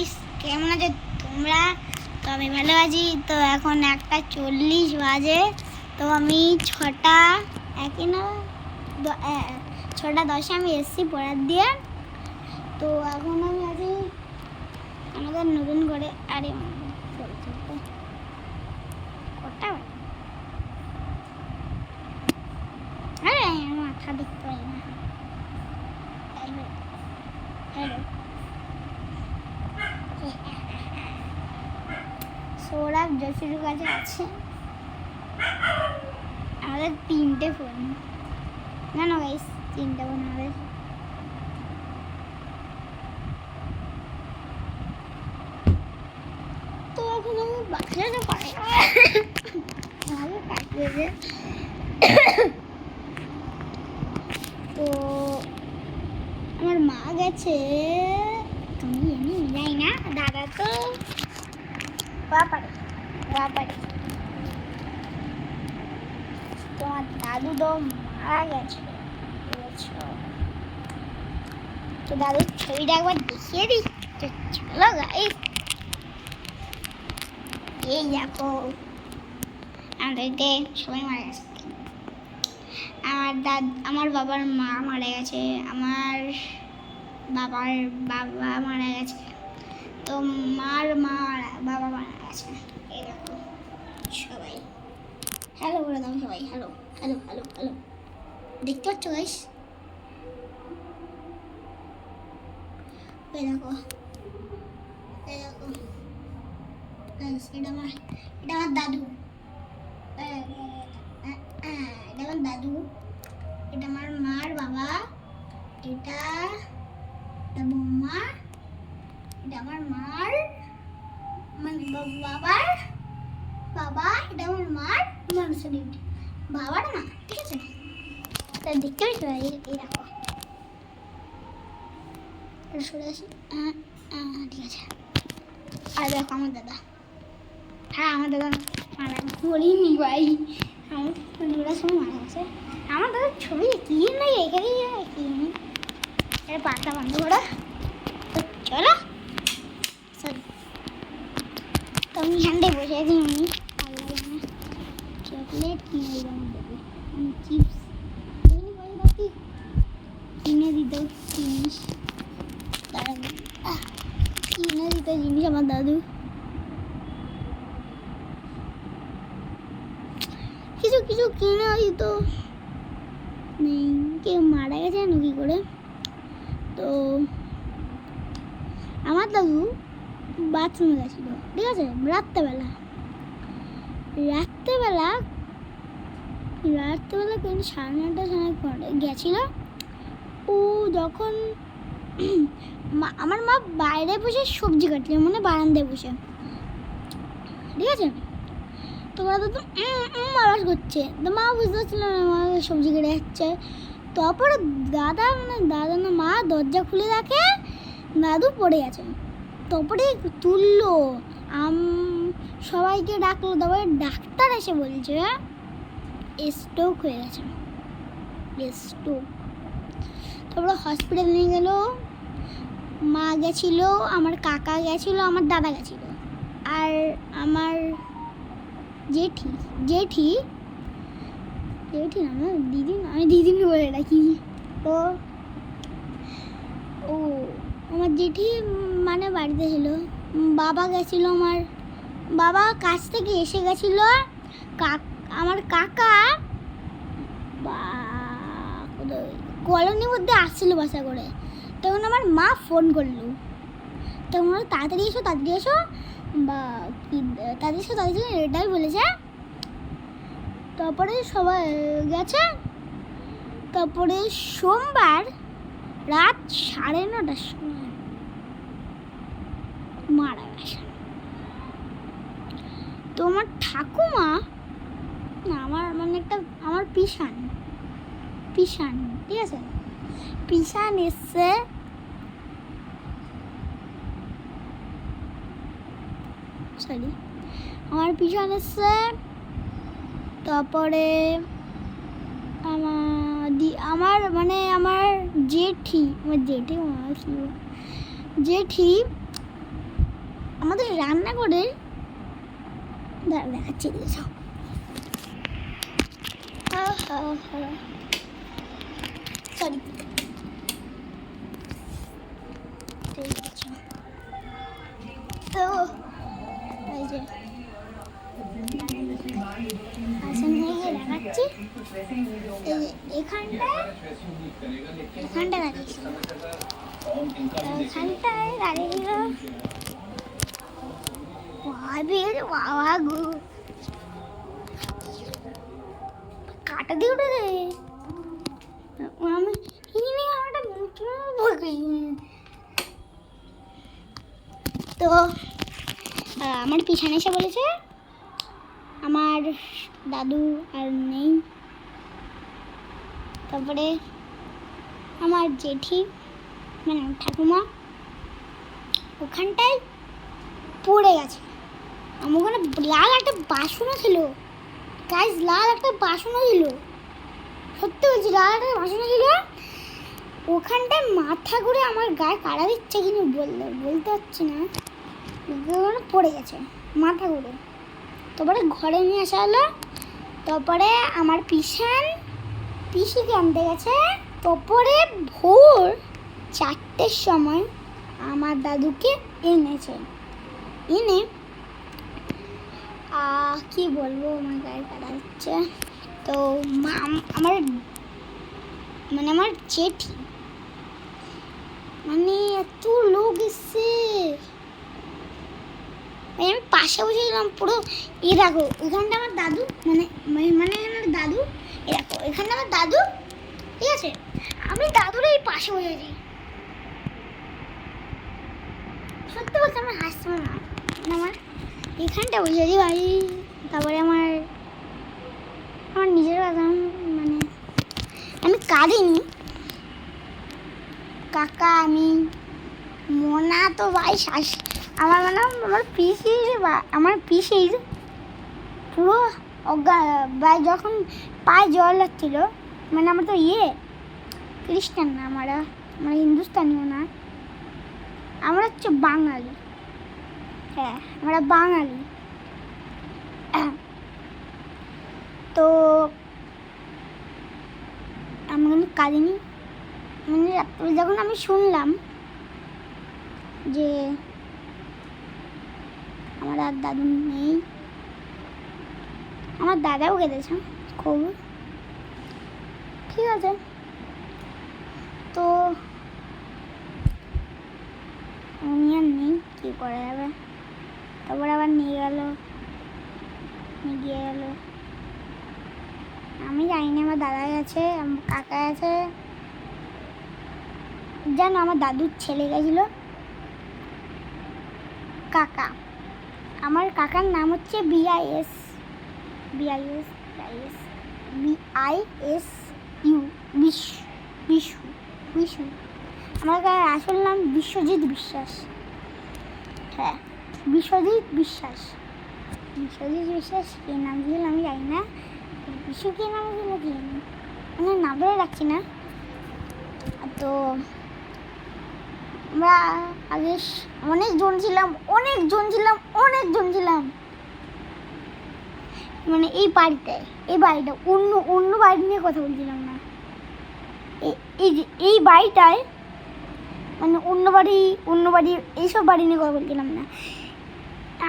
Guys, কেমন আছো তোমরা? তো আমি ভালো আছি। তো এখন 1:40 বাজে। তো আমি 6:10 আমি এসছি পড়ার দিয়ে। তো এখন আমি আছি আমাদের নতুন করে। আরে কটা আরে মাথা দেখতে পাই না। হ্যালো, সৌরভ জসির কাছে আছে আমাদের 3টে ফোন। না গাইস, 3টে ফোন আমাদের। তো এখন আমি বাসাতে পারি কাটবে। তো আমার মা গেছে, তুমি এমনি যাই না, দাদা তো বাপারে। তোমার দাদু তো মারা গেছে। তো দাদুর ছবিটা একবার দেখিয়ে দিই। তো চলো গাইস, এই দেখো আমাদের সবাই মারা গেছে। আমার বাবার মা মারা গেছে, আমার বাবার বাবা মারা গেছে, তো মার বাবা মারা গেছে। এই দেখো সবাই হ্যালো বলে দাও, সবাই হ্যালো হ্যালো হ্যালো হ্যালো। দেখতে পাচ্ছ গাইস? এই দেখো এটা আমার দাদু। এটা আমার দাদু, এটা আমার মার বাবা, এটা বৌমা, এটা আমার মার বাবার বাবা, এটা আমার মার বাবার মা। ঠিক আছে, তাই দেখতে পাচ্ছি। এই দেখো সরে আসি। ঠিক আছে। আর দেখো আমার দাদা। হ্যাঁ, আমার দাদা মারা বলিনি ভাই, আমার দুটার সময় মারা গেছে। আমার দাদার ছবি কি নাই এখানেই কি এটা পাতা বন্ধ করা। তো চলো, সরি। তো আমি এখানটায় বসে আছি। আমি চকলেট কিনে দিলাম, চিপস কিনে দিত জিনিস, কিনে দিত জিনিস আমার দাদু। কিছু কিনে দিত। নেই, কেউ মারা গেছে জানো কি করে? তো আমার দাদু বাথরুমে গেছিল, ঠিক আছে, রাত্রেবেলা কিন্তু 9:30 গেছিল। ও যখন আমার মা বাইরে বসে সবজি কাটছিল, মানে বারান্দায় বসে, ঠিক আছে। তো ওরা তো আওয়াজ করছে, তো মা বুঝতে পারছিল না মা সবজি কেটে যাচ্ছে। তারপরে দাদা না মা দরজা খুলে দেখে দাদু পড়ে গেছে। তারপরে তুললো, সবাইকে ডাকলো। তারপরে ডাক্তার এসে বলছে স্ট্রোক হয়ে গেছে, স্ট্রোক। তারপরে হসপিটালে নিয়ে গেল। মা গেছিলো, আমার কাকা গেছিলো, আমার দাদা গেছিলো, আর আমার জেঠি না, দিদি না, আমি দিদি বলে রাখি। তো আমার জেঠি মানে বাড়িতে ছিল। বাবা গেছিলো, আমার বাবা কাছ থেকে এসে গেছিলো। আমার কাকা কলোনির মধ্যে আসছিল বাসা করে। তখন আমার মা ফোন করলো, তখন তাড়াতাড়ি এসো বা তাড়াতাড়ি এটাই বলেছে। তারপরে সবাই গেছে। তারপরে সোমবার রাত 9:30 সময় মারা গেছে। তো আমার ঠাকুমা না, আমার পিসান, ঠিক আছে, পিসান এসছে। আমার পিছন এসছে। তারপরে আমার জেঠি আমাদের রান্নাঘরের দেখাচ্ছি দিয়েছ সরি তো এই যে দেখাচ্ছি এখানটা দাঁড়িয়েছিল এখানটায় দাঁড়িয়েছিল বাবা গো কাটা দিয়ে উঠে দেয় আমি তো আমার পিছনে এসে বলেছে আমার দাদু আর নেই। তারপরে আমার জেঠি মানে ঠাকুমা ওখানটায় পড়ে গেছে। আমার ওখানে লাল একটা বাসনও ছিল, গাইস লাল একটা বাসনও ছিল, সত্যি বলছি লাল একটা বাসনও ছিল। ওখানটায় মাথা ঘুরে আমার গায়ে কাড়া দিচ্ছে কিন্তু বলতে পারছি না, পড়ে গেছে মাথা ঘুরে। তারপরে ঘরে নিয়ে আসা হলো। তারপরে আমার পিসিকে আনতে গেছে। তারপরে ভোর 4টের সময় আমার দাদুকে এনেছে। এনে কি বলবো, আমার গায়ে কাটা হচ্ছে। তো আমার জেঠি মানে এত লোক এসছে, আমি পাশে বসেছিলাম পুরো। এ দেখো এখানটা আমার দাদু মানে আমার দাদু, এ দেখো এখানটা আমার দাদু, ঠিক আছে। আমি দাদুর এই পাশে বসেছি, সত্যি বলছি আমার হাসতে না, আমার এখানটা বসেছি ভাই। তারপরে আমার নিজের কথা মানে আমি কাঁদিনি, কাকা আমি মোনা তো ভাই আমার মানে আমার পিসির পুরো ভাই যখন পায়ে জল লাগছিল, মানে আমরা তো খ্রিস্টান না, আমরা হিন্দুস্তানিও না, আমরা হচ্ছে বাঙালি। হ্যাঁ আমরা বাঙালি। তো আমি কিন্তু কাঁদিনি, মানে রাত্রে যখন আমি শুনলাম যে আমার আর দাদু নেই, আমার দাদাও কেঁদেছে খুব, ঠিক আছে। তো উনি আর নেই, কী করা যাবে। তারপর আবার নিয়ে গিয়ে গেল, আমি জানি না। আমার দাদা আছে, আমার কাকা আছে, জানো আমার দাদুর ছেলে গেছিল কাকা। আমার কাকার নাম হচ্ছে BIS বিশু। আমার আসল নাম বিশ্বজিৎ বিশ্বাস। হ্যাঁ বিশ্বজিৎ বিশ্বাস কে নাম দিল আমি জানি না, বিশু কে নাম দিল কি আমি নাম ধরে রাখছি না। তো আমরা আগে অনেকজন ছিলাম, মানে এই বাড়িটা অন্য বাড়ি নিয়ে কথা বলছিলাম না, এই বাড়িটায় মানে অন্য বাড়ি এইসব বাড়ি নিয়ে কথা বলছিলাম না।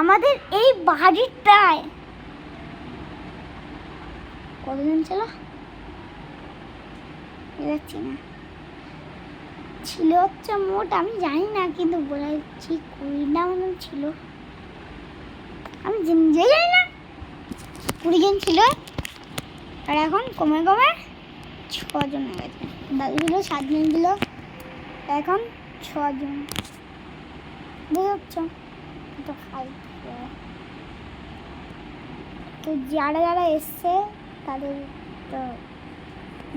আমাদের এই বাড়িটায় কতজন ছিল দেখছি না, ছিল হচ্ছে মোট আমি জানি না, কিন্তু বলেছি 20টা মতন ছিল, আমি নিজেই জানি না 20 জন ছিল। আর এখন কমে 6 জন হয়ে গেছে। দাদু ছিল 7 জন ছিল, এখন 6 জন। বুঝতে তো খাই। তো যারা এসছে তাদের তো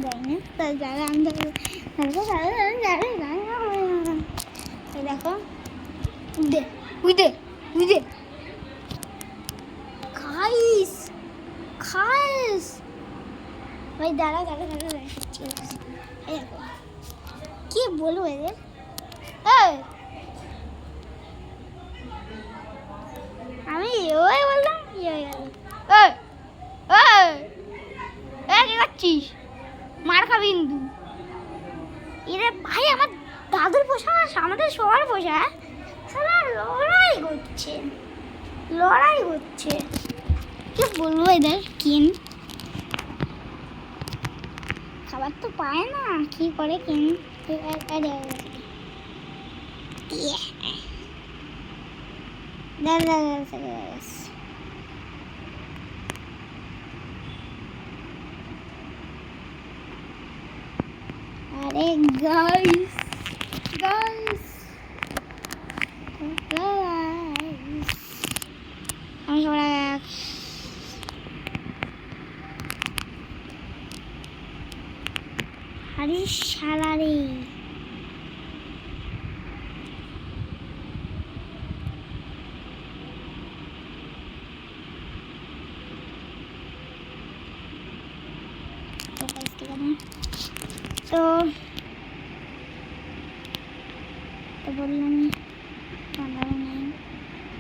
জানি না, যারা আমি দেখো উইদে খাইস ভাই, দাঁড়া কি বলবো এদের। আমাদের সবার পোষা সারা লড়াই করছে লড়াই করছে। কি বলবো এদের কিন খাবার তো পায় না, কি করে কিন। আরে গাইস গাইস আমি সবাই আরে শালা রে তো বললাম বান্ধব নেই,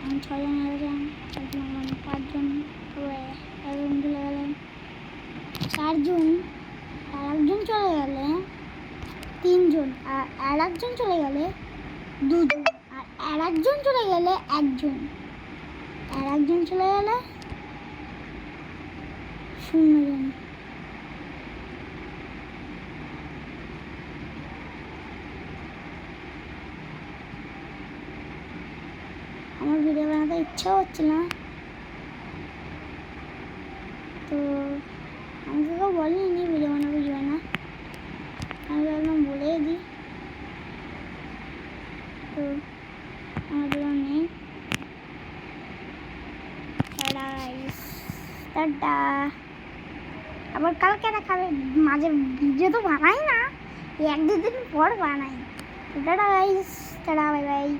আমি 6 জন এলাম, 5 জন একজন চলে গেলেন, 4 জন আর একজন চলে গেলে 3 জন আর একজন চলে গেলে 2 জন আর একজন চলে গেলে 1 জন আর একজন চলে গেলে 0 জন। আমার ভিডিও বানাতে ইচ্ছা হচ্ছে না, তো আমাকে কেউ বলেনি ভিডিও বানাবো যাবে না, আমি একদম বলেই দিই। তো আমাদের নেই, টাটা। আবার কালকে দেখাবে, মাঝে ভিডিও তো বানাই না, 1-2 দিন পর বানাই। Tata guys, tata bye bye.